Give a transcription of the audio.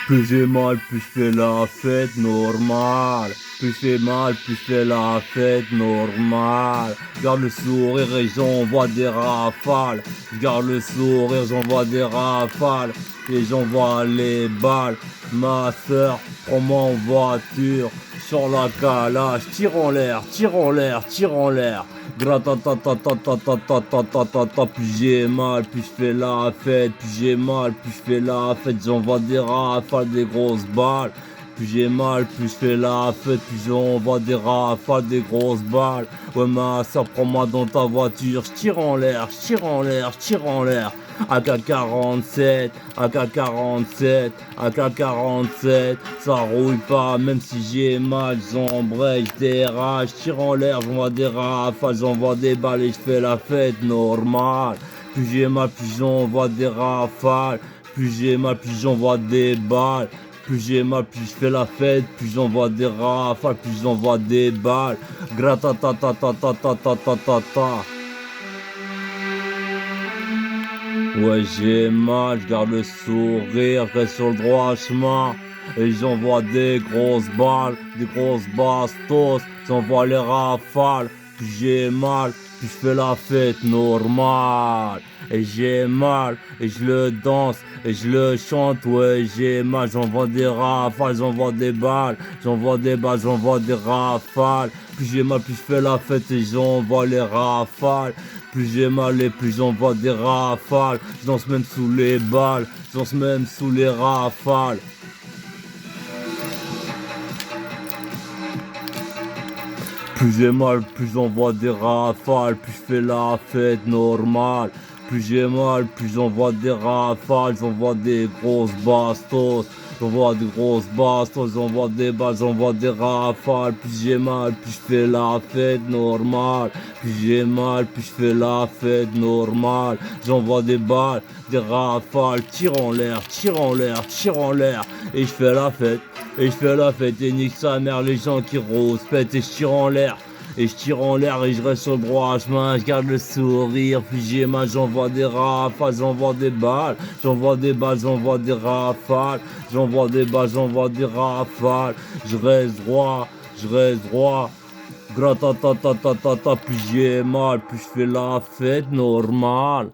Plus j'ai mal, plus je fais la fête normale. Plus j'ai mal, plus je fais la fête normale. Garde le sourire et j'envoie des rafales. Je garde le sourire, j'envoie des rafales. Et j'envoie les balles. Ma soeur, prends-moi en voiture. Sur la calage, tire en l'air, tire en l'air, tire en l'air. Gratatatatatatatatatatata. Plus j'ai mal, plus je fais la fête. Plus j'ai mal, plus je fais la fête. J'envoie des rafales, des grosses balles. Plus j'ai mal, plus je fais la fête. Plus j'envoie des rafales, des grosses balles. Ouais, ma soeur, prends-moi dans ta voiture. Je tire en l'air, je tire en l'air, je tire en l'air. AK-47, AK-47, AK-47, ça rouille pas, même si j'ai mal, j'embraye, j'dérage, tire en l'air, j'envoie des rafales, j'envoie des balles et j'fais la fête normale. Plus j'ai mal, plus j'envoie des rafales, plus j'ai mal, plus j'envoie des balles. Plus j'ai mal, plus je fais la fête, plus j'envoie des rafales, plus j'envoie des balles. Gratatatatatatatata. Ouais, j'ai mal, je garde le sourire, reste sur le droit chemin. Et j'envoie des grosses balles, des grosses bastos, j'envoie les rafales. Plus j'ai mal, plus je fais la fête normale. Et j'ai mal, et je le danse, et je le chante. Ouais, j'ai mal, j'envoie des rafales, j'envoie des balles, j'envoie des balles, j'envoie des rafales. Plus j'ai mal, plus je fais la fête et j'envoie les rafales. Plus j'ai mal et plus j'envoie des rafales. Je danse même sous les balles, je danse même sous les rafales. Plus j'ai mal, plus j'envoie des rafales, plus je fais la fête normale. Plus j'ai mal, plus j'envoie des rafales, j'envoie des grosses bastos. J'envoie des grosses bastos, j'envoie des balles, j'envoie des rafales. Plus j'ai mal, plus je fais la fête normale. Plus j'ai mal, plus je fais la fête normale. J'envoie des balles, des rafales, tire en l'air, tire en l'air, tire en l'air. Et je fais la fête, et je fais la fête, et nique sa mère les gens qui rouspètent, et je tire en l'air. Et je tire en l'air et je reste sur le droit chemin, je garde le sourire, puis j'ai mal, j'envoie des rafales, j'envoie des balles, j'envoie des balles, j'envoie des rafales, j'envoie des balles, j'envoie des rafales, je reste droit, je reste droit, gratatatatata, plus j'ai mal, plus je fais la fête normale.